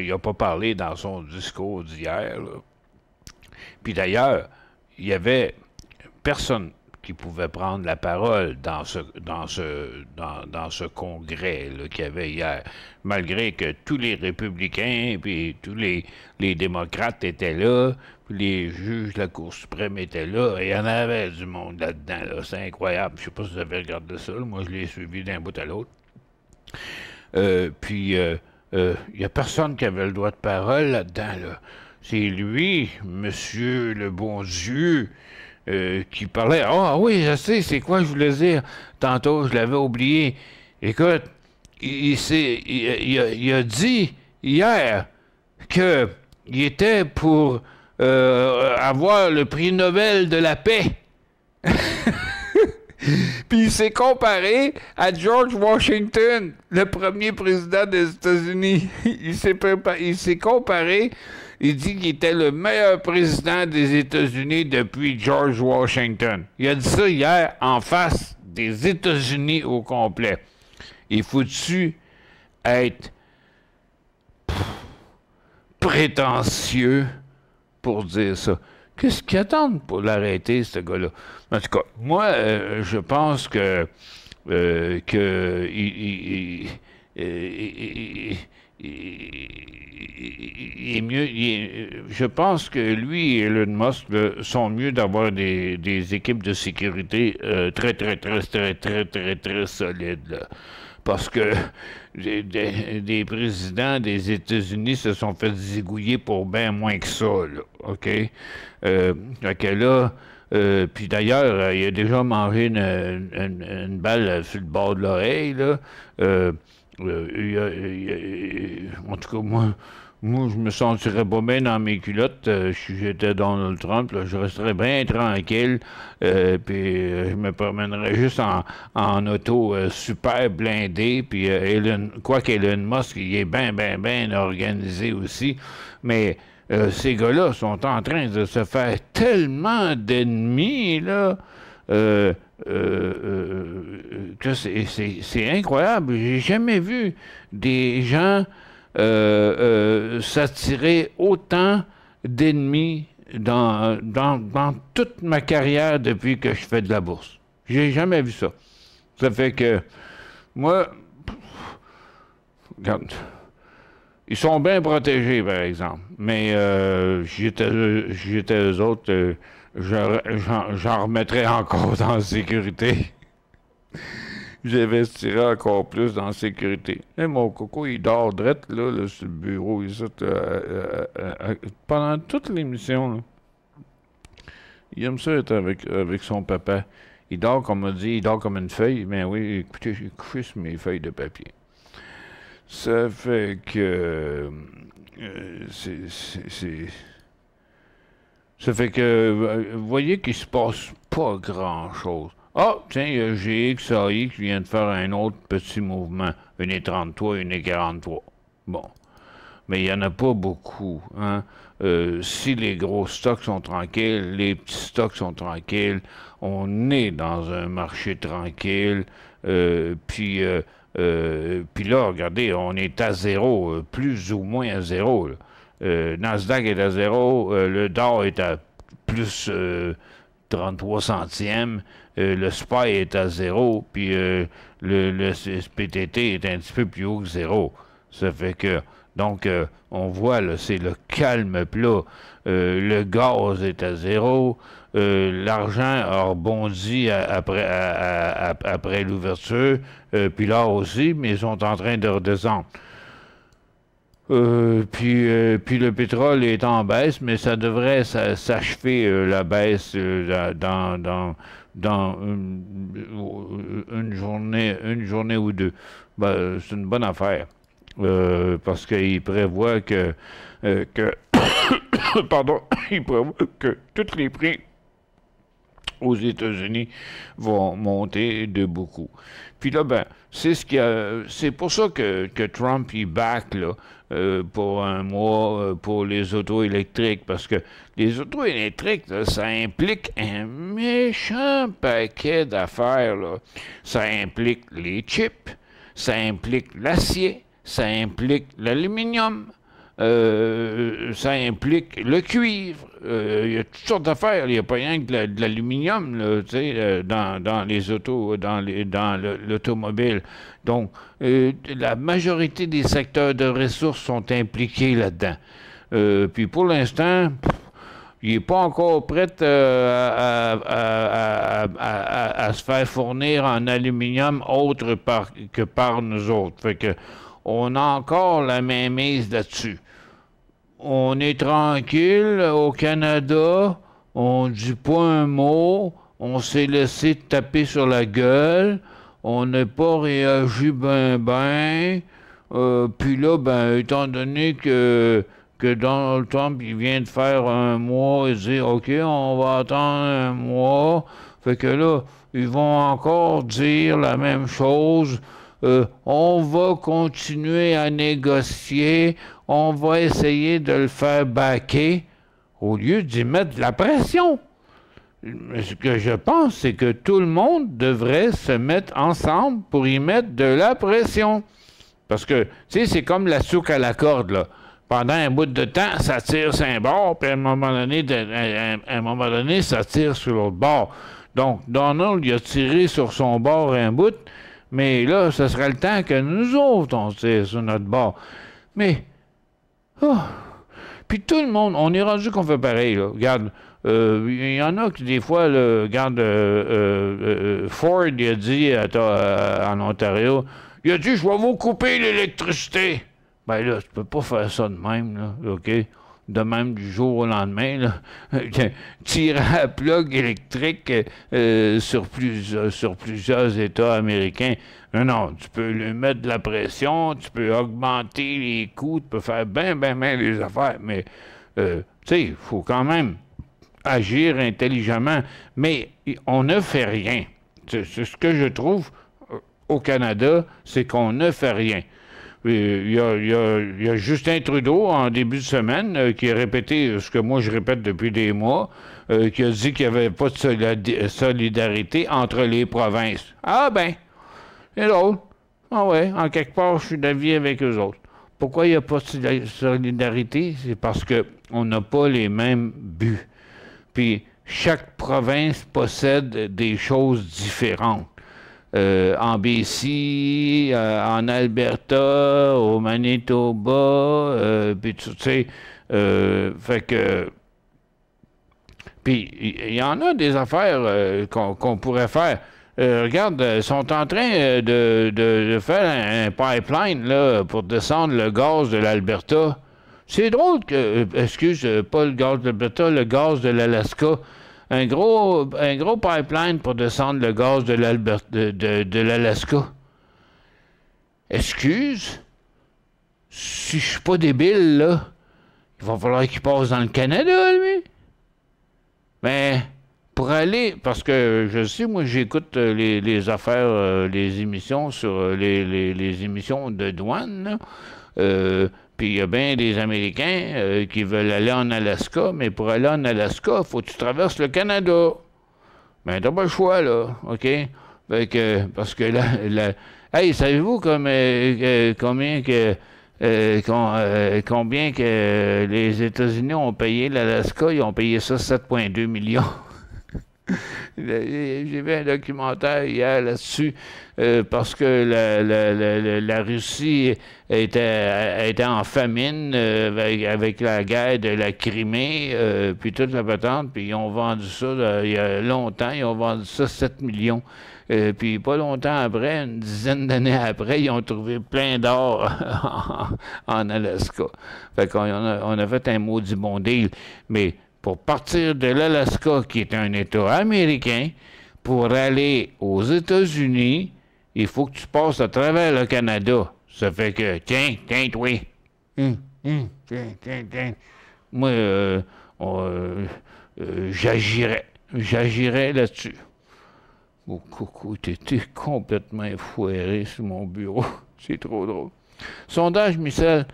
n'a pas parlé dans son discours d'hier. Puis d'ailleurs, il y avait personne qui pouvait prendre la parole dans ce congrès qu'il y avait hier, malgré que tous les républicains puis tous les démocrates étaient là, puis les juges de la Cour suprême étaient là, et il y en avait du monde là-dedans, là. C'est incroyable. Je sais pas si vous avez regardé ça, là. Moi je l'ai suivi d'un bout à l'autre. Il n'y a personne qui avait le droit de parole là-dedans, là. C'est lui, monsieur le bon Dieu, qui parlait. Ah oui, je sais, c'est quoi je voulais dire. Tantôt, je l'avais oublié. Écoute, il a dit hier qu'il était pour avoir le prix Nobel de la paix. Puis il s'est comparé à George Washington, le premier président des États-Unis. Il s'est comparé. Il dit qu'il était le meilleur président des États-Unis depuis George Washington. Il a dit ça hier en face des États-Unis au complet. Il faut-tu être prétentieux pour dire ça? Qu'est-ce qu'ils attendent pour l'arrêter, ce gars-là? En tout cas, moi, je pense que il est mieux. Je pense que lui et Elon Musk là, sont mieux d'avoir des équipes de sécurité très solides. Là. Parce que des présidents des États-Unis se sont fait zigouiller pour bien moins que ça, là, OK? Fait que là, puis d'ailleurs, il a déjà mangé une balle sur le bord de l'oreille, là. En tout cas, moi, je me sentirais pas bien dans mes culottes si j'étais Donald Trump. Là, je resterais bien tranquille, puis je me promènerais juste en auto super blindé. Puis quoi qu'Elon Musk, il est bien organisé aussi. Mais ces gars-là sont en train de se faire tellement d'ennemis, là. Que c'est incroyable. J'ai jamais vu des gens s'attirer autant d'ennemis dans toute ma carrière depuis que je fais de la bourse. J'ai jamais vu ça. Ça fait que moi, regarde, ils sont bien protégés, par exemple. Mais j'étais eux autres, j'en remettrais encore dans la sécurité. J'investirais encore plus dans la sécurité. Et mon coco, il dort drette, là, sur le bureau, ici, pendant toute l'émission, là. Il aime ça être avec son papa. Il dort, comme on dit, il dort comme une feuille. Mais oui, écoutez, j'ai couché sur mes feuilles de papier. Ça fait que... Ça fait que, vous voyez qu'il se passe pas grand-chose. Ah, tiens, il y a GXAI qui vient de faire un autre petit mouvement. Une E33, une E43. Bon. Mais il n'y en a pas beaucoup. Hein? Si les gros stocks sont tranquilles, les petits stocks sont tranquilles, on est dans un marché tranquille. Puis là, regardez, on est à zéro, plus ou moins à zéro. Nasdaq est à zéro, le Dow est à plus 33 centièmes, le SPY est à zéro, puis le SPTT est un petit peu plus haut que zéro. Ça fait que, donc, on voit, là, c'est le calme plat. Le gaz est à zéro, l'argent a rebondi après l'ouverture, puis là aussi, mais ils sont en train de redescendre. Puis le pétrole est en baisse, mais ça devrait s'achever la baisse dans une journée ou deux. Ben, c'est une bonne affaire. Parce qu'il prévoit que pardon, il prévoit que tous les prix aux États-Unis vont monter de beaucoup. Puis là, ben, c'est pour ça que Trump, il back, là, pour un mois, pour les autos électriques, parce que les autos électriques, là, ça implique un méchant paquet d'affaires, là. Ça implique les chips, ça implique l'acier, ça implique l'aluminium, ça implique le cuivre. Il y a toutes sortes d'affaires. Il n'y a pas rien que de l'aluminium dans les autos, dans l'automobile. Donc, la majorité des secteurs de ressources sont impliqués là-dedans. Puis pour l'instant, il n'est pas encore prêt à se faire fournir en aluminium autre que par nous autres. Fait que on a encore la mainmise là-dessus. On est tranquille au Canada, on dit pas un mot, on s'est laissé taper sur la gueule, on n'a pas réagi ben. Puis là, ben, étant donné que Donald Trump, il vient de faire un mois, il dit, OK, on va attendre un mois. Fait que là, ils vont encore dire la même chose. On va continuer à négocier, on va essayer de le faire baquer, au lieu d'y mettre de la pression. Ce que je pense, c'est que tout le monde devrait se mettre ensemble pour y mettre de la pression. Parce que, tu sais, c'est comme la souque à la corde, là. pendant un bout de temps, ça tire sur un bord, puis à un moment donné, ça tire sur l'autre bord. Donc, Donald, il a tiré sur son bord un bout, mais là, ce serait le temps que nous autres, on tire sur notre bord. Mais, oh, puis tout le monde, on est rendu qu'on fait pareil, là. Regarde, il y en a qui, des fois, là, regarde, Ford, il a dit en Ontario, il a dit, je vais vous couper l'électricité. Ben là, tu peux pas faire ça de même, là, OK? De même du jour au lendemain, là. Tirer à plug électrique sur plusieurs États américains. Non, non, tu peux lui mettre de la pression, tu peux augmenter les coûts, tu peux faire bien les affaires, mais, tu sais, il faut quand même agir intelligemment, mais on ne fait rien. C'est ce que je trouve au Canada, c'est qu'on ne fait rien. Il y a Justin Trudeau, en début de semaine, qui a répété ce que moi je répète depuis des mois, qui a dit qu'il n'y avait pas de solidarité entre les provinces. Ah ben, c'est drôle. Ah ouais, en quelque part, je suis d'avis avec eux autres. Pourquoi il n'y a pas de solidarité? C'est parce qu'on n'a pas les mêmes buts. Puis chaque province possède des choses différentes. En BC, en Alberta, au Manitoba, puis tu sais, fait que... Puis il y en a des affaires qu'on pourrait faire. Regarde, ils sont en train de faire un pipeline là, pour descendre le gaz de l'Alberta. C'est drôle que, pas le gaz de l'Alberta, le gaz de l'Alaska. Un gros pipeline pour descendre le gaz de l'Alaska. Excuse? Si je suis pas débile, là, il va falloir qu'il passe dans le Canada, lui. Mais pour aller, parce que je sais, moi, j'écoute les affaires, les émissions sur les émissions de douane, là. Puis il y a bien des Américains qui veulent aller en Alaska, mais pour aller en Alaska, il faut que tu traverses le Canada. Ben, t'as pas le choix, là, OK? Parce que là... Hey, savez-vous combien que les États-Unis ont payé l'Alaska? Ils ont payé ça 7,2 millions. J'ai vu un documentaire hier là-dessus parce que la Russie était en famine avec la guerre de la Crimée, puis toute la patente, puis ils ont vendu ça il y a longtemps, ils ont vendu ça 7 millions. Puis pas longtemps après, une dizaine d'années après, ils ont trouvé plein d'or en Alaska. Fait qu'on on a fait un maudit bon deal. Mais pour partir de l'Alaska, qui est un État américain, pour aller aux États-Unis, il faut que tu passes à travers le Canada. Ça fait que, tiens, oui. Tiens. Moi, j'agirais là-dessus. Oh, coucou, t'étais complètement foiré sur mon bureau. C'est trop drôle. Sondage, Michel,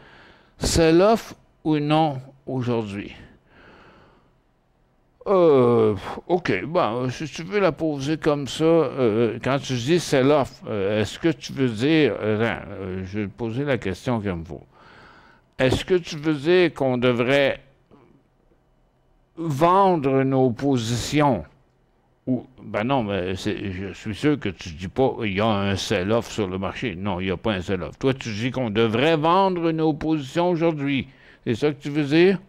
sell-off ou non aujourd'hui? OK. Bon, si tu veux la poser comme ça, quand tu dis sell-off, est-ce que tu veux dire... je vais te poser la question comme il faut. Est-ce que tu veux dire qu'on devrait vendre nos positions? Ou, ben non, mais je suis sûr que tu dis pas il y a un sell-off sur le marché. Non, il n'y a pas un sell-off. Toi, tu dis qu'on devrait vendre nos positions aujourd'hui. C'est ça que tu veux dire?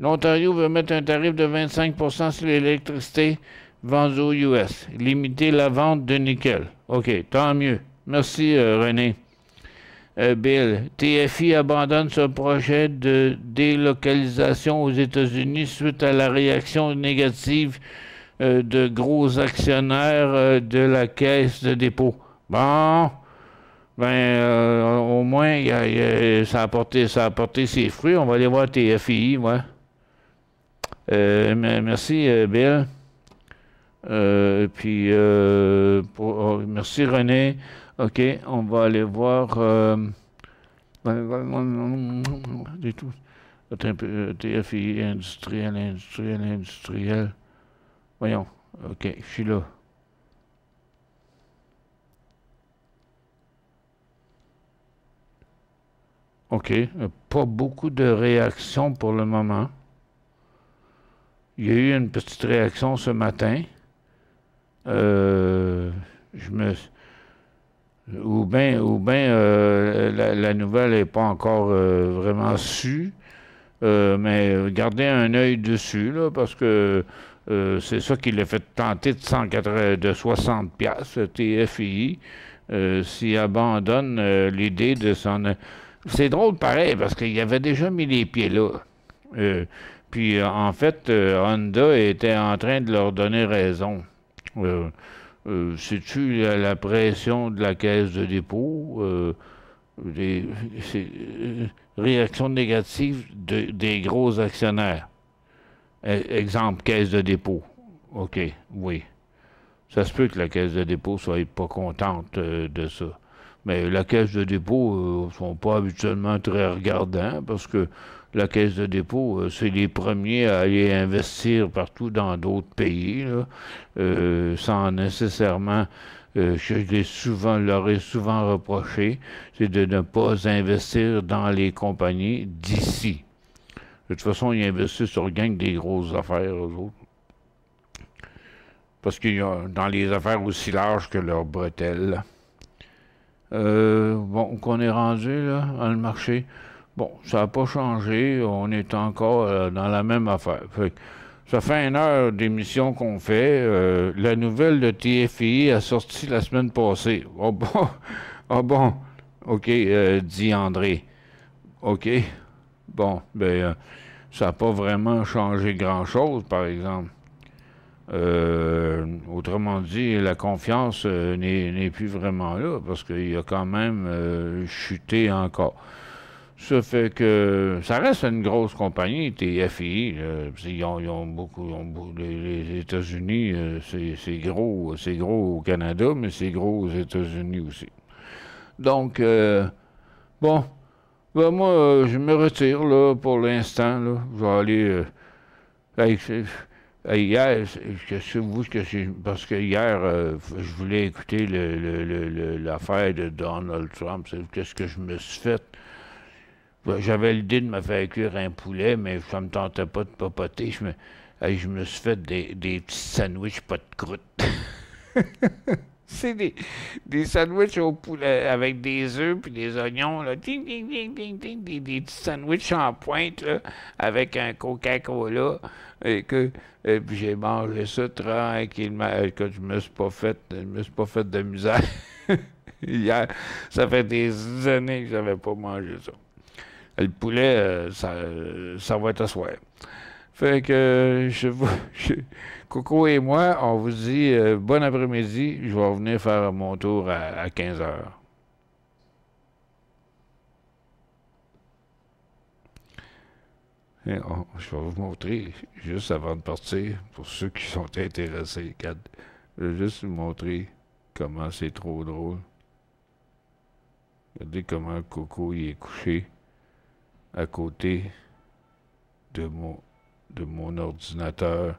L'Ontario veut mettre un tarif de 25 % sur l'électricité vendue aux US. Limiter la vente de nickel. OK, tant mieux. Merci, René. Bill, TFI abandonne ce projet de délocalisation aux États-Unis suite à la réaction négative de gros actionnaires de la Caisse de dépôt. Bon, ben, au moins, ça a porté ses fruits. On va aller voir TFI, ouais. Merci, Bill. Merci, René. OK, on va aller voir... du tout. Attends un peu, TFI, industriel. Voyons. OK, je suis là. OK. Pas beaucoup de réactions pour le moment. Il y a eu une petite réaction ce matin. Je me... Ou bien la nouvelle n'est pas encore vraiment su. Mais gardez un œil dessus, là, parce que c'est ça qui l'a fait tenter de 60 piastres, TFI, s'il abandonne l'idée de son... C'est drôle pareil, parce qu'il avait déjà mis les pieds là. En fait, Honda était en train de leur donner raison. C'est-tu la pression de la caisse de dépôt? Les, réactions négatives des gros actionnaires. Exemple, caisse de dépôt. OK, oui. Ça se peut que la caisse de dépôt soit pas contente de ça. Mais la caisse de dépôt ne sont pas habituellement très regardants parce que la caisse de dépôt, c'est les premiers à aller investir partout dans d'autres pays, là, sans nécessairement leur ai souvent reproché, c'est de ne pas investir dans les compagnies d'ici. De toute façon, ils investissent sur le gang des grosses affaires, eux autres. Parce qu'il y a dans les affaires aussi larges que leurs bretelles. Bon, qu'on est rendu là, dans le marché. Bon, ça n'a pas changé. On est encore dans la même affaire. Ça fait 1 heure d'émission qu'on fait. La nouvelle de TFI a sorti la semaine passée. Oh bon, oh bon. OK, dit André. OK. Bon, ben, ça n'a pas vraiment changé grand-chose, par exemple. Autrement dit, la confiance n'est plus vraiment là, parce qu'il a quand même chuté encore. Ça fait que ça reste une grosse compagnie, TFI. Ils ont beaucoup, les États-Unis, c'est gros au Canada, mais c'est gros aux États-Unis aussi. Donc, bon, ben moi, je me retire là pour l'instant. Là. Je vais aller. Hier, parce que hier, je voulais écouter l'affaire de Donald Trump. Qu'est-ce que je me suis fait? J'avais l'idée de me faire cuire un poulet, mais ça me tentait pas de papoter. Je me suis fait des petits sandwichs pas de croûte. C'est des sandwichs au poulet avec des œufs puis des oignons, là. Ding, ding, ding, ding, ding, des petits sandwichs en pointe, là, avec un Coca-Cola. Puis j'ai mangé ça tranquillement. Que je me suis pas fait de misère. Hier, ça fait des années que j'avais pas mangé ça. Le poulet, ça va être à soir. Fait que Coco et moi, on vous dit bon après-midi. Je vais venir faire mon tour à 15 heures. Je vais vous montrer, juste avant de partir, pour ceux qui sont intéressés, je vais juste vous montrer comment c'est trop drôle. Regardez comment Coco il est couché à côté de mon ordinateur,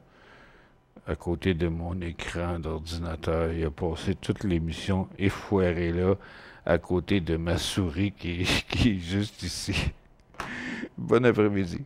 à côté de mon écran d'ordinateur. Il a passé toute l'émission effoirée là, à côté de ma souris qui est juste ici. Bon après-midi.